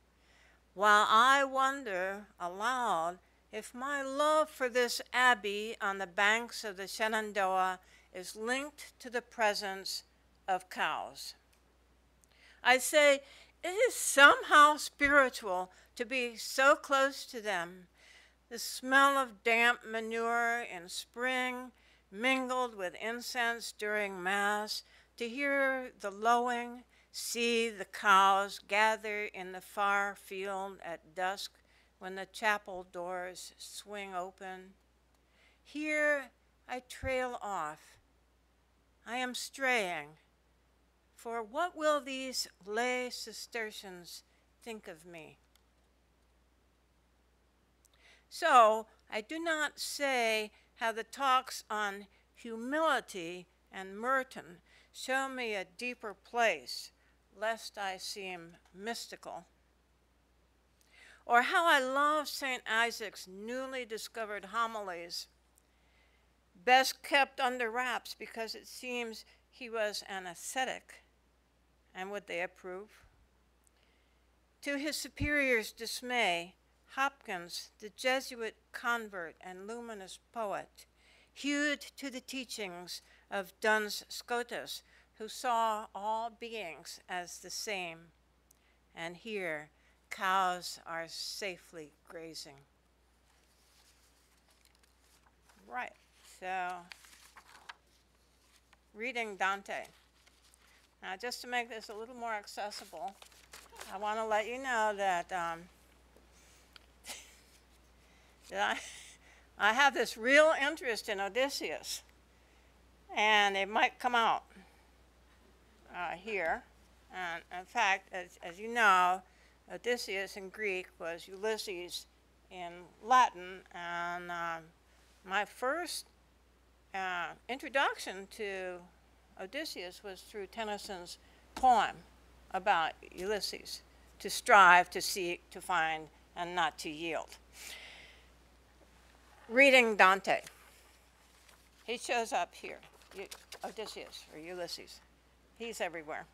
while I wonder aloud if my love for this abbey on the banks of the Shenandoah is linked to the presence of cows. I say, it is somehow spiritual to be so close to them. The smell of damp manure in spring, mingled with incense during Mass, to hear the lowing, see the cows gather in the far field at dusk when the chapel doors swing open. Here I trail off. I am straying. For what will these lay Cistercians think of me? So I do not say how the talks on humility and Merton show me a deeper place, lest I seem mystical. Or how I love St. Isaac's newly discovered homilies, best kept under wraps because it seems he was an ascetic. And would they approve? To his superior's dismay, Hopkins, the Jesuit convert and luminous poet, hewed to the teachings of Duns Scotus, who saw all beings as the same. And here, cows are safely grazing. Right, so reading Dante. Now, just to make this a little more accessible, I want to let you know that, that I have this real interest in Odysseus, and it might come out here. And in fact, as you know, Odysseus in Greek was Ulysses in Latin, and my first introduction to Odysseus was through Tennyson's poem about Ulysses, to strive, to seek, to find, and not to yield. Reading Dante. He shows up here, Odysseus or Ulysses. He's everywhere.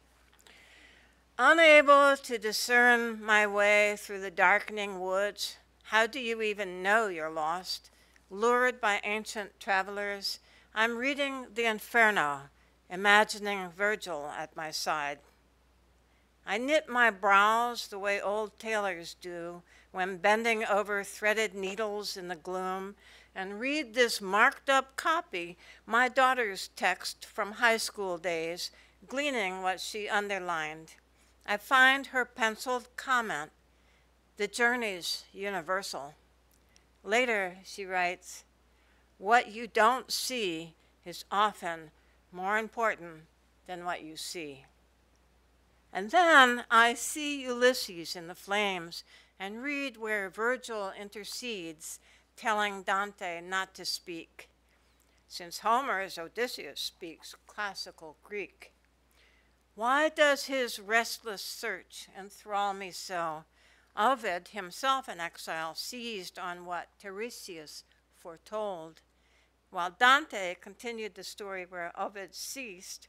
Unable to discern my way through the darkening woods, how do you even know you're lost? Lured by ancient travelers, I'm reading the Inferno, imagining Virgil at my side. I knit my brows the way old tailors do when bending over threaded needles in the gloom, and read this marked up copy, my daughter's text from high school days, gleaning what she underlined. I find her penciled comment, The journey's universal. Later, she writes, what you don't see is often more important than what you see. And then I see Ulysses in the flames and read where Virgil intercedes, telling Dante not to speak, since Homer's Odysseus speaks classical Greek. Why does his restless search enthrall me so? Ovid, himself in exile, seized on what Tiresias foretold, while Dante continued the story where Ovid ceased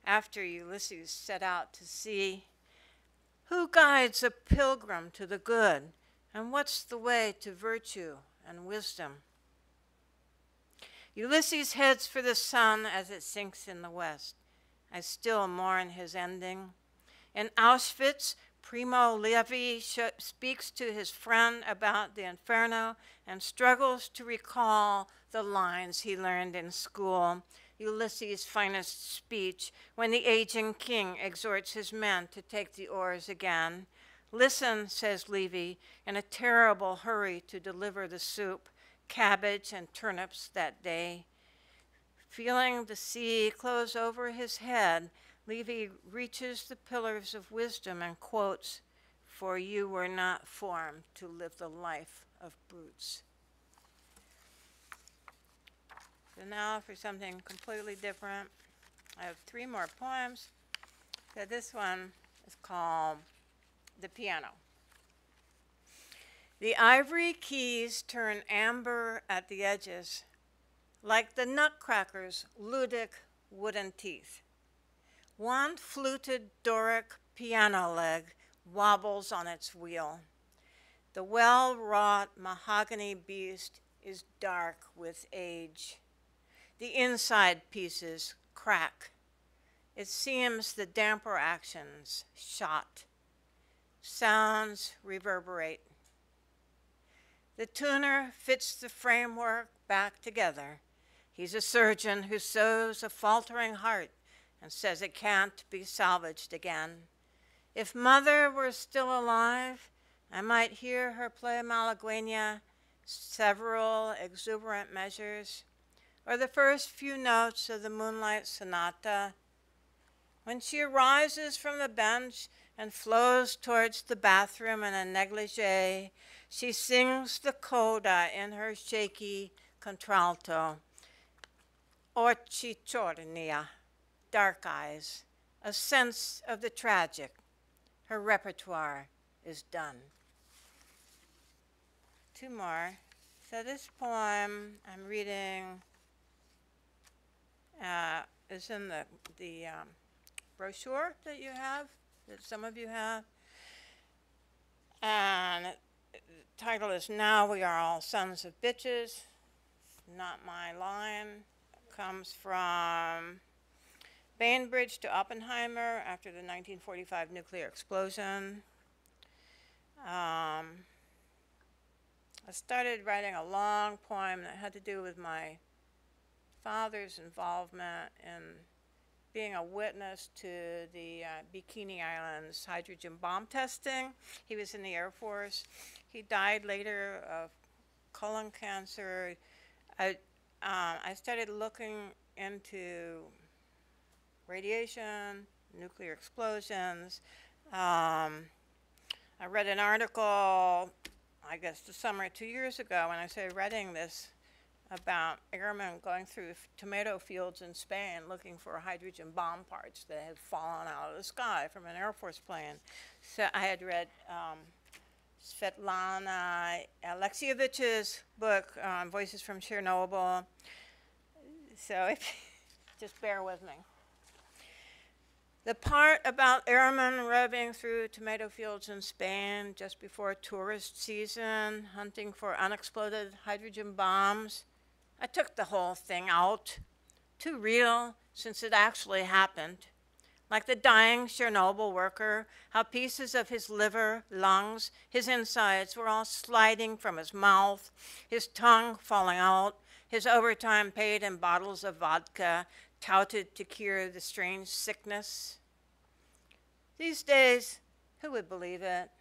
after Ulysses set out to sea. Who guides a pilgrim to the good, and what's the way to virtue and wisdom? Ulysses heads for the sun as it sinks in the west. I still mourn his ending. In Auschwitz, Primo Levi speaks to his friend about the inferno and struggles to recall the lines he learned in school. Ulysses' finest speech when the aging king exhorts his men to take the oars again. Listen, says Levi, in a terrible hurry to deliver the soup, cabbage and turnips that day. Feeling the sea close over his head, Levi reaches the pillars of wisdom and quotes, "For you were not formed to live the life of brutes." So now for something completely different. I have 3 more poems. So this one is called The Piano. The ivory keys turn amber at the edges, like the nutcracker's ludic wooden teeth. One fluted Doric piano leg wobbles on its wheel. The well-wrought mahogany beast is dark with age. The inside pieces crack. It seems the damper actions shot. Sounds reverberate. The tuner fits the framework back together. He's a surgeon who sews a faltering heart and says it can't be salvaged again. If Mother were still alive, I might hear her play Malagueña, several exuberant measures, or the first few notes of the Moonlight Sonata. When she rises from the bench and flows towards the bathroom in a negligee, she sings the coda in her shaky contralto. Occhi giornia, dark eyes, a sense of the tragic. Her repertoire is done. 2 more. So this poem I'm reading is in the brochure that you have, that some of you have. And the title is Now We Are All Sons of Bitches. Not my line. It comes from Bainbridge to Oppenheimer after the 1945 nuclear explosion. I started writing a long poem that had to do with my father's involvement in being a witness to the Bikini Islands hydrogen bomb testing. He was in the Air Force. He died later of colon cancer. I started looking into radiation, nuclear explosions. I read an article, I guess the summer 2 years ago, when I started writing this, about airmen going through tomato fields in Spain looking for hydrogen bomb parts that had fallen out of the sky from an Air Force plane. So I had read Svetlana Alexievich's book, Voices from Chernobyl. So just bear with me. The part about airmen revving through tomato fields in Spain just before tourist season, hunting for unexploded hydrogen bombs, I took the whole thing out. Too real, since it actually happened. Like the dying Chernobyl worker, how pieces of his liver, lungs, his insides were all sliding from his mouth, his tongue falling out, his overtime paid in bottles of vodka, touted to cure the strange sickness. These days, who would believe it?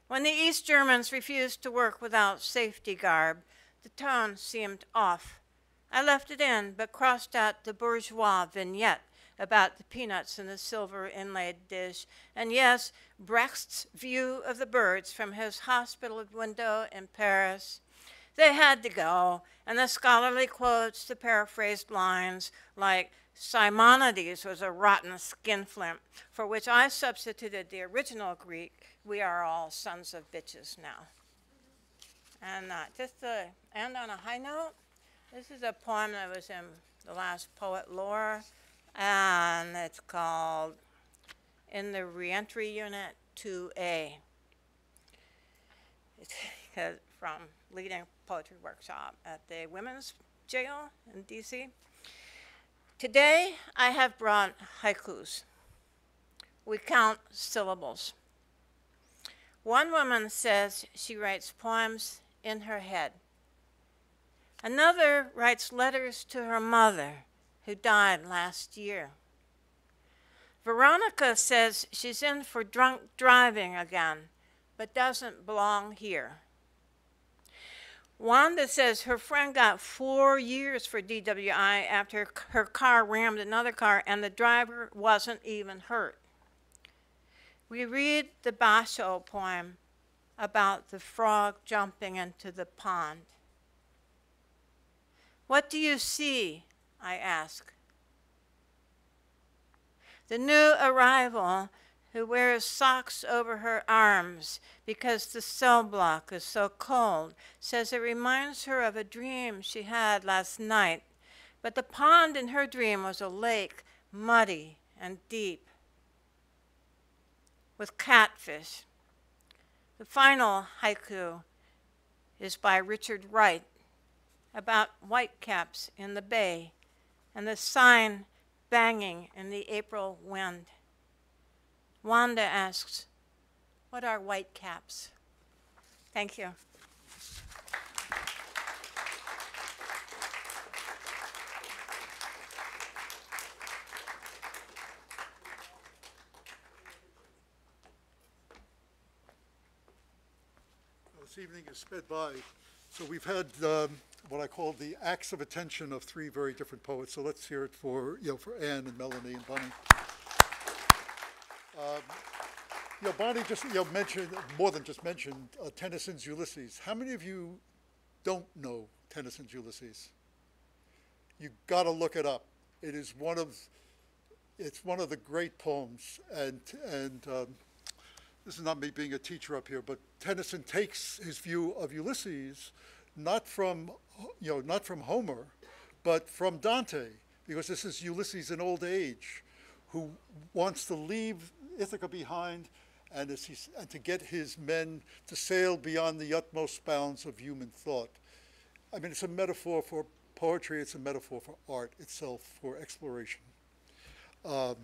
When the East Germans refused to work without safety garb, the tone seemed off. I left it in, but crossed out the bourgeois vignette about the peanuts in the silver inlaid dish, and yes, Brecht's view of the birds from his hospital window in Paris. They had to go, and the scholarly quotes, the paraphrased lines like, Simonides was a rotten skinflint, for which I substituted the original Greek, we are all sons of bitches now. And just to end on a high note, this is a poem that was in the last Poet Lore, and it's called In the Reentry Unit 2A. It's from leading poetry workshop at the women's jail in DC. Today, I have brought haikus. We count syllables. One woman says she writes poems in her head. Another writes letters to her mother, who died last year. Veronica says she's in for drunk driving again, but doesn't belong here. Wanda says her friend got 4 years for DWI after her car rammed another car and the driver wasn't even hurt. We read the Basho poem about the frog jumping into the pond. What do you see? I ask. The new arrival who wears socks over her arms because the cell block is so cold, says it reminds her of a dream she had last night, but the pond in her dream was a lake, muddy and deep, with catfish. The final haiku is by Richard Wright about whitecaps in the bay and the sign banging in the April wind. Wanda asks, what are whitecaps? Thank you.
This evening is sped by. So we've had what I call the acts of attention of three very different poets. So let's hear it for Anne and Melanie and Bonnie. Bonnie just mentioned, more than just mentioned, Tennyson's Ulysses. How many of you don't know Tennyson's Ulysses? You got to look it up. It's one of the great poems, and this is not me being a teacher up here, but Tennyson takes his view of Ulysses not from Homer, but from Dante, because this is Ulysses in old age, who wants to leave Ithaca behind and to get his men to sail beyond the utmost bounds of human thought. I mean, it's a metaphor for poetry, it's a metaphor for art itself, for exploration. And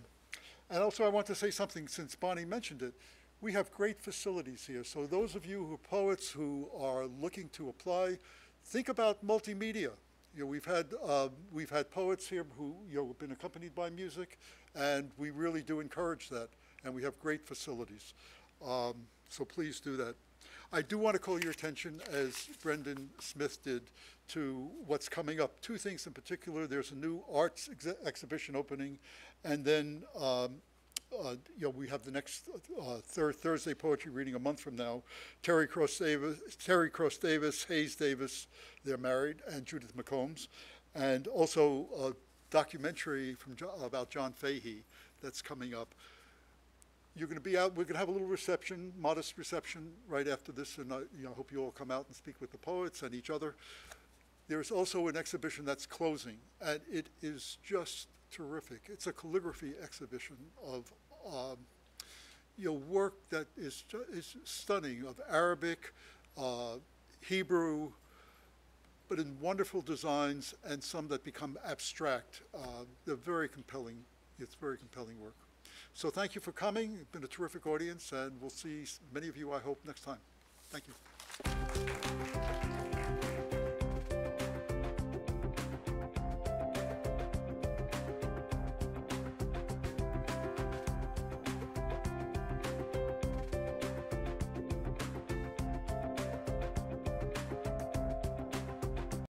also I want to say something, since Bonnie mentioned it. We have great facilities here. So those of you who are poets who are looking to apply, think about multimedia. We've had poets here who have been accompanied by music, and we really do encourage that. And we have great facilities. So please do that. I do want to call your attention, as Brendan Smith did, to what's coming up. Two things in particular. There's a new arts exhibition opening, and then we have the next third Thursday poetry reading a month from now. Terry Cross Davis, Hayes Davis, they're married, and Judith McCombs, and also a documentary about John Fahey that's coming up. You're going to be out. We're going to have a little reception, modest reception, right after this, and I hope you all come out and speak with the poets and each other. There's also an exhibition that's closing, and it is just terrific. It's a calligraphy exhibition of work that is stunning, of Arabic, Hebrew, but in wonderful designs, and some that become abstract. They're very compelling. It's very compelling work. So thank you for coming. It's been a terrific audience, and we'll see many of you, I hope, next time. Thank you.